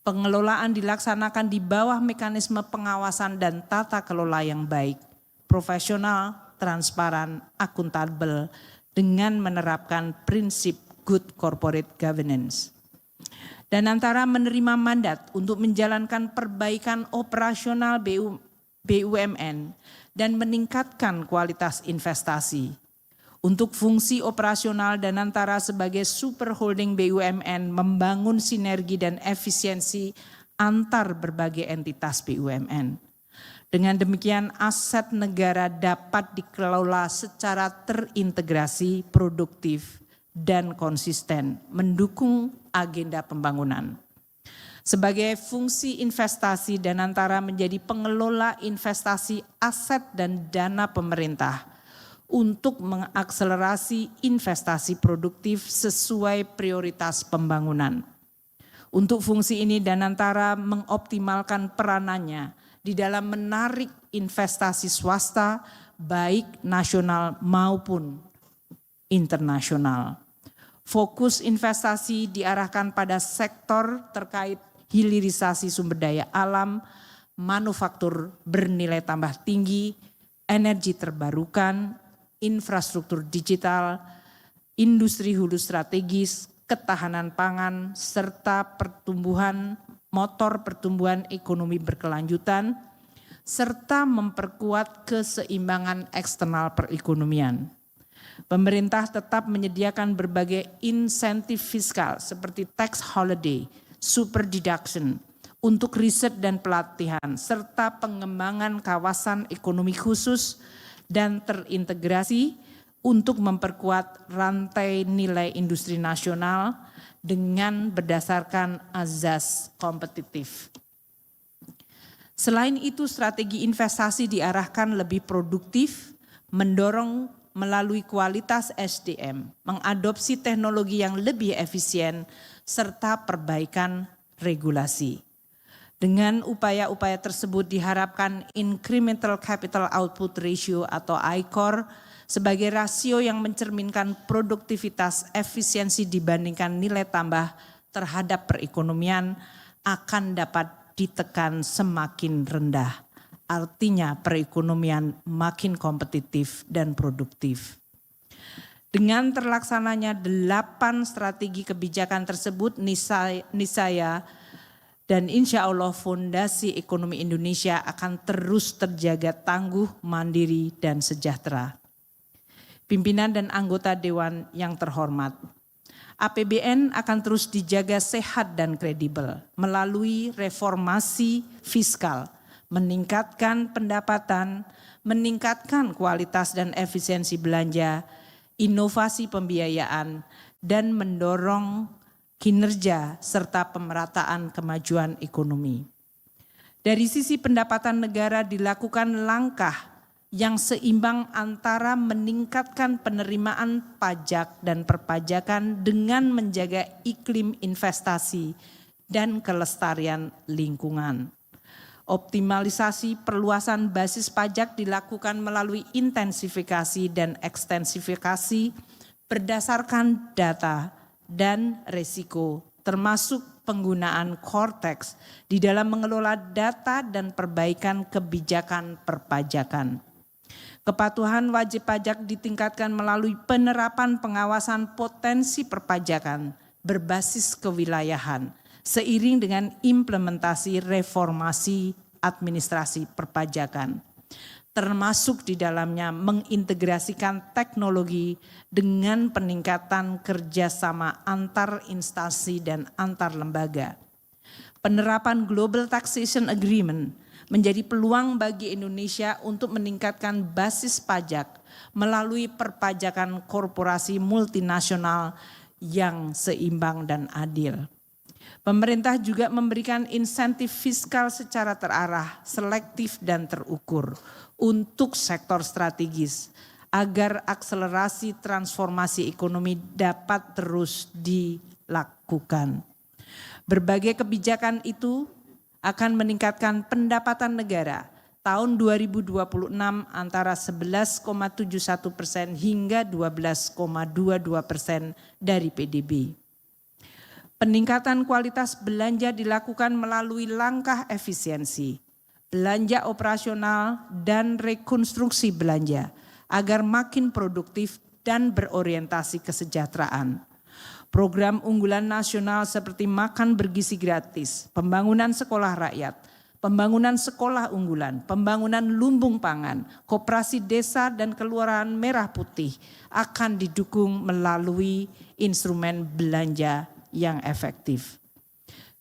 Pengelolaan dilaksanakan di bawah mekanisme pengawasan dan tata kelola yang baik, profesional, transparan, akuntabel, dengan menerapkan prinsip good corporate governance. Danantara menerima mandat untuk menjalankan perbaikan operasional BUMN dan meningkatkan kualitas investasi. Untuk fungsi operasional Danantara sebagai super holding BUMN membangun sinergi dan efisiensi antar berbagai entitas BUMN. Dengan demikian aset negara dapat dikelola secara terintegrasi, produktif, dan konsisten, mendukung agenda pembangunan. Sebagai fungsi investasi, Danantara menjadi pengelola investasi aset dan dana pemerintah untuk mengakselerasi investasi produktif sesuai prioritas pembangunan. Untuk fungsi ini Danantara mengoptimalkan peranannya di dalam menarik investasi swasta baik nasional maupun internasional. Fokus investasi diarahkan pada sektor terkait hilirisasi sumber daya alam, manufaktur bernilai tambah tinggi, energi terbarukan, infrastruktur digital, industri hulu strategis, ketahanan pangan, serta motor pertumbuhan ekonomi berkelanjutan, serta memperkuat keseimbangan eksternal perekonomian. Pemerintah tetap menyediakan berbagai insentif fiskal seperti tax holiday, super deduction, untuk riset dan pelatihan, serta pengembangan kawasan ekonomi khusus dan terintegrasi untuk memperkuat rantai nilai industri nasional dengan berdasarkan azas kompetitif. Selain itu, strategi investasi diarahkan lebih produktif, mendorong melalui kualitas SDM, mengadopsi teknologi yang lebih efisien, serta perbaikan regulasi. Dengan upaya-upaya tersebut diharapkan incremental capital output ratio atau ICOR sebagai rasio yang mencerminkan produktivitas efisiensi dibandingkan nilai tambah terhadap perekonomian akan dapat ditekan semakin rendah. Artinya perekonomian makin kompetitif dan produktif. Dengan terlaksananya 8 strategi kebijakan tersebut, niscaya dan insya Allah fondasi ekonomi Indonesia akan terus terjaga tangguh, mandiri, dan sejahtera. Pimpinan dan anggota Dewan yang terhormat, APBN akan terus dijaga sehat dan kredibel melalui reformasi fiskal, meningkatkan pendapatan, meningkatkan kualitas dan efisiensi belanja, inovasi pembiayaan, dan mendorong kinerja serta pemerataan kemajuan ekonomi. Dari sisi pendapatan negara dilakukan langkah yang seimbang antara meningkatkan penerimaan pajak dan perpajakan dengan menjaga iklim investasi dan kelestarian lingkungan. Optimalisasi perluasan basis pajak dilakukan melalui intensifikasi dan ekstensifikasi berdasarkan data dan risiko, termasuk penggunaan Cortex di dalam mengelola data dan perbaikan kebijakan perpajakan. Kepatuhan wajib pajak ditingkatkan melalui penerapan pengawasan potensi perpajakan berbasis kewilayahan, seiring dengan implementasi reformasi administrasi perpajakan, termasuk di dalamnya mengintegrasikan teknologi dengan peningkatan kerjasama antar instansi dan antar lembaga. Penerapan Global Taxation Agreement menjadi peluang bagi Indonesia untuk meningkatkan basis pajak melalui perpajakan korporasi multinasional yang seimbang dan adil. Pemerintah juga memberikan insentif fiskal secara terarah, selektif dan terukur untuk sektor strategis agar akselerasi transformasi ekonomi dapat terus dilakukan. Berbagai kebijakan itu akan meningkatkan pendapatan negara tahun 2026 antara 11,71% hingga 12,22% dari PDB. Peningkatan kualitas belanja dilakukan melalui langkah efisiensi, belanja operasional dan rekonstruksi belanja agar makin produktif dan berorientasi kesejahteraan. Program unggulan nasional seperti makan bergizi gratis, pembangunan sekolah rakyat, pembangunan sekolah unggulan, pembangunan lumbung pangan, koperasi desa dan kelurahan merah putih akan didukung melalui instrumen belanja yang efektif.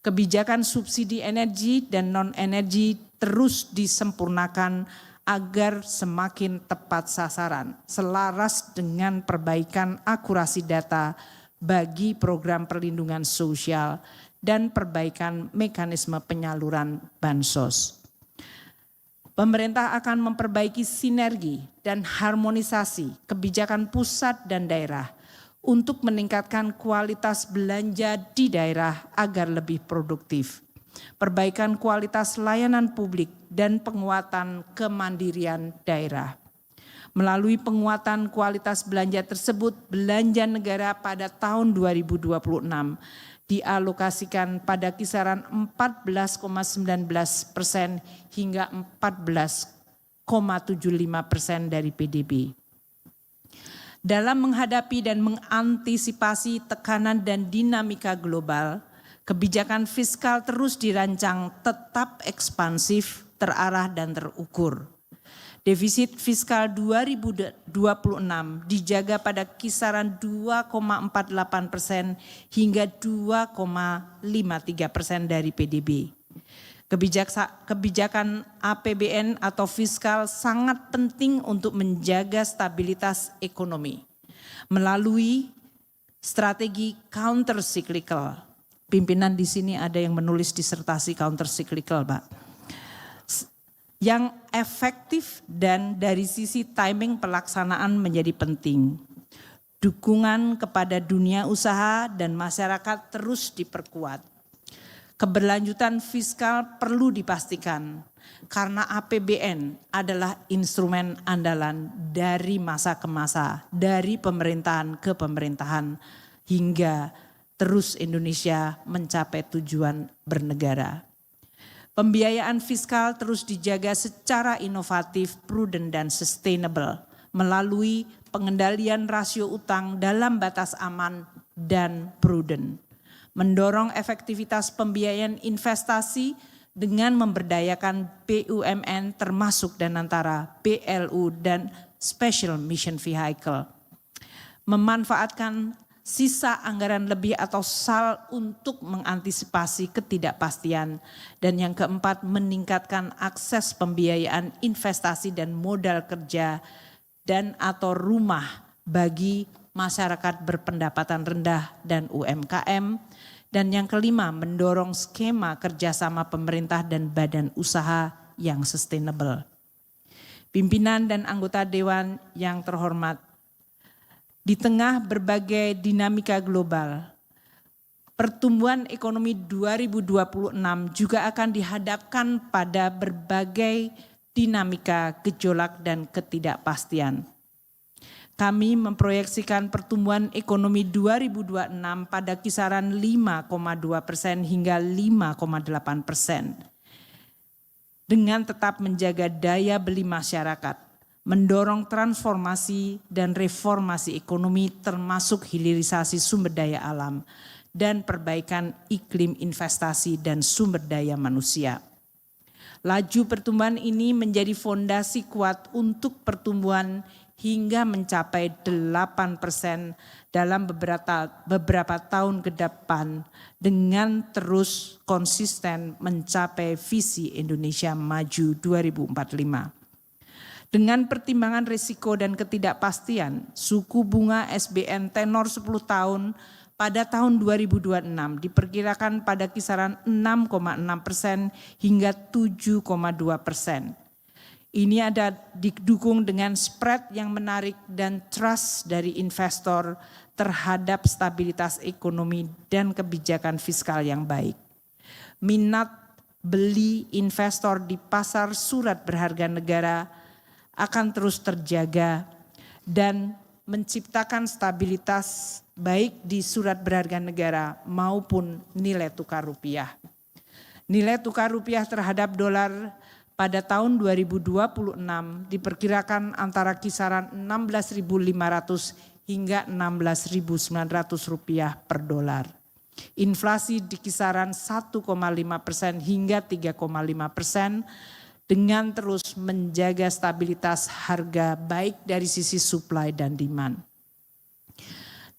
Kebijakan subsidi energi dan non-energi terus disempurnakan agar semakin tepat sasaran, selaras dengan perbaikan akurasi data bagi program perlindungan sosial dan perbaikan mekanisme penyaluran bansos. Pemerintah akan memperbaiki sinergi dan harmonisasi kebijakan pusat dan daerah untuk meningkatkan kualitas belanja di daerah agar lebih produktif. Perbaikan kualitas layanan publik dan penguatan kemandirian daerah. Melalui penguatan kualitas belanja tersebut, belanja negara pada tahun 2026 dialokasikan pada kisaran 14,19% hingga 14,75% dari PDB. Dalam menghadapi dan mengantisipasi tekanan dan dinamika global, kebijakan fiskal terus dirancang tetap ekspansif, terarah dan terukur. Defisit fiskal 2026 dijaga pada kisaran 2,48% hingga 2,53% dari PDB. Kebijakan APBN atau fiskal sangat penting untuk menjaga stabilitas ekonomi melalui strategi counter cyclical. Pimpinan di sini ada yang menulis disertasi counter cyclical, Pak. Yang efektif dan dari sisi timing pelaksanaan menjadi penting. Dukungan kepada dunia usaha dan masyarakat terus diperkuat. Keberlanjutan fiskal perlu dipastikan karena APBN adalah instrumen andalan dari masa ke masa, dari pemerintahan ke pemerintahan, hingga terus Indonesia mencapai tujuan bernegara. Pembiayaan fiskal terus dijaga secara inovatif, prudent, dan sustainable melalui pengendalian rasio utang dalam batas aman dan prudent. Mendorong efektivitas pembiayaan investasi dengan memberdayakan BUMN termasuk dan antara PLU dan Special Mission Vehicle. Memanfaatkan sisa anggaran lebih atau SAL untuk mengantisipasi ketidakpastian. Dan yang keempat, meningkatkan akses pembiayaan investasi dan modal kerja dan atau rumah bagi masyarakat berpendapatan rendah dan UMKM. Dan yang kelima, mendorong skema kerjasama pemerintah dan badan usaha yang sustainable. Pimpinan dan anggota Dewan yang terhormat, di tengah berbagai dinamika global, pertumbuhan ekonomi 2026 juga akan dihadapkan pada berbagai dinamika, gejolak, dan ketidakpastian. Kami memproyeksikan pertumbuhan ekonomi 2026 pada kisaran 5,2% hingga 5,8%. Dengan tetap menjaga daya beli masyarakat, mendorong transformasi dan reformasi ekonomi termasuk hilirisasi sumber daya alam dan perbaikan iklim investasi dan sumber daya manusia. Laju pertumbuhan ini menjadi fondasi kuat untuk pertumbuhan hingga mencapai 8% dalam beberapa tahun ke depan dengan terus konsisten mencapai visi Indonesia Maju 2045. Dengan pertimbangan risiko dan ketidakpastian, suku bunga SBN tenor 10 tahun pada tahun 2026 diperkirakan pada kisaran 6,6% hingga 7,2%. Ini ada didukung dengan spread yang menarik dan trust dari investor terhadap stabilitas ekonomi dan kebijakan fiskal yang baik. Minat beli investor di pasar surat berharga negara akan terus terjaga dan menciptakan stabilitas baik di surat berharga negara maupun nilai tukar rupiah. Nilai tukar rupiah terhadap dolar pada tahun 2026 diperkirakan antara kisaran 16.500 hingga 16.900 rupiah per dolar. Inflasi di kisaran 1,5% hingga 3,5%. Dengan terus menjaga stabilitas harga baik dari sisi supply dan demand.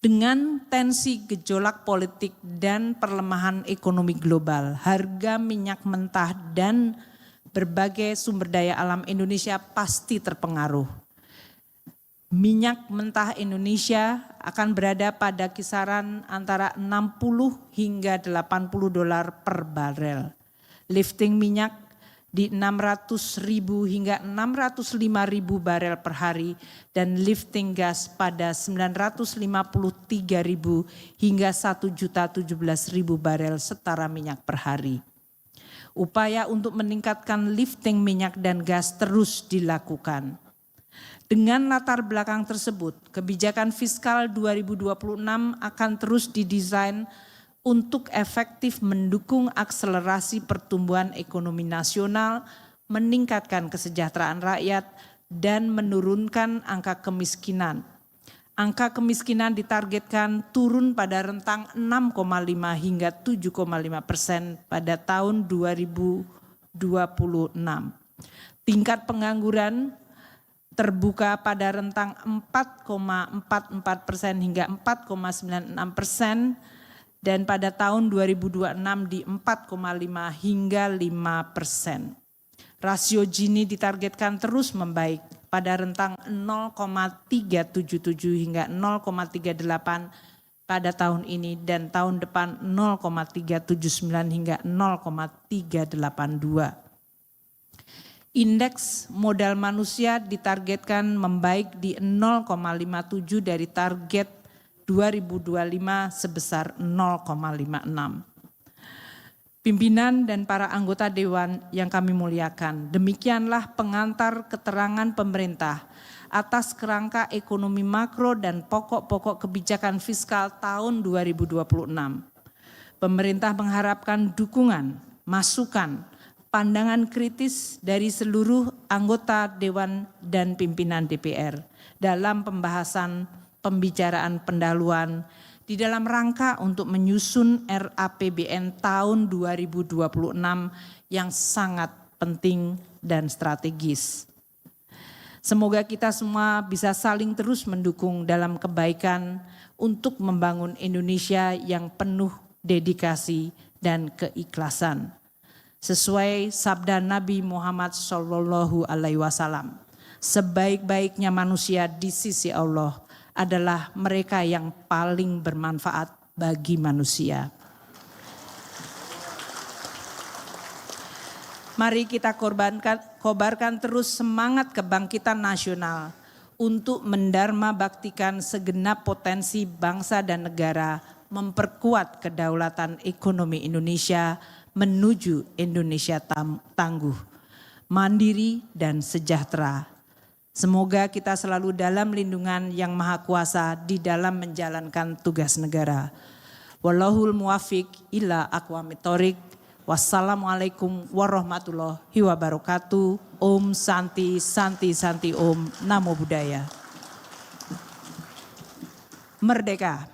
Dengan tensi gejolak politik dan perlemahan ekonomi global, harga minyak mentah dan berbagai sumber daya alam Indonesia pasti terpengaruh. Minyak mentah Indonesia akan berada pada kisaran antara 60 hingga 80 dolar per barel. Lifting minyak di 600.000 hingga 605.000 barel per hari dan lifting gas pada 953.000 hingga 1.017.000 barel setara minyak per hari. Upaya untuk meningkatkan lifting minyak dan gas terus dilakukan. Dengan latar belakang tersebut, kebijakan fiskal 2026 akan terus didesain untuk efektif mendukung akselerasi pertumbuhan ekonomi nasional, meningkatkan kesejahteraan rakyat, dan menurunkan angka kemiskinan. Angka kemiskinan ditargetkan turun pada rentang 6,5 hingga 7,5% pada tahun 2026. Tingkat pengangguran terbuka pada rentang 4,44% hingga 4,96%. Dan pada tahun 2026 di 4,5 hingga 5%. Rasio Gini ditargetkan terus membaik pada rentang 0,377 hingga 0,38 pada tahun ini dan tahun depan 0,379 hingga 0,382. Indeks modal manusia ditargetkan membaik di 0,57 dari target 2025 sebesar 0,56. Pimpinan dan para anggota Dewan yang kami muliakan, demikianlah pengantar keterangan pemerintah atas kerangka ekonomi makro dan pokok-pokok kebijakan fiskal tahun 2026. Pemerintah mengharapkan dukungan, masukan, pandangan kritis dari seluruh anggota Dewan dan pimpinan DPR dalam pembahasan pembicaraan pendahuluan di dalam rangka untuk menyusun RAPBN tahun 2026 yang sangat penting dan strategis. Semoga kita semua bisa saling terus mendukung dalam kebaikan untuk membangun Indonesia yang penuh dedikasi dan keikhlasan. Sesuai sabda Nabi Muhammad SAW, sebaik-baiknya manusia di sisi Allah adalah mereka yang paling bermanfaat bagi manusia. Mari kita kobarkan terus semangat kebangkitan nasional untuk mendharma baktikan segenap potensi bangsa dan negara, memperkuat kedaulatan ekonomi Indonesia menuju Indonesia tangguh, mandiri dan sejahtera. Semoga kita selalu dalam lindungan Yang Maha Kuasa di dalam menjalankan tugas negara. Wallahul muwafiq ila aqwamit thoriq. Wassalamualaikum warahmatullahi wabarakatuh. Om Santi Santi Santi Om. Namo Buddhaya. Merdeka.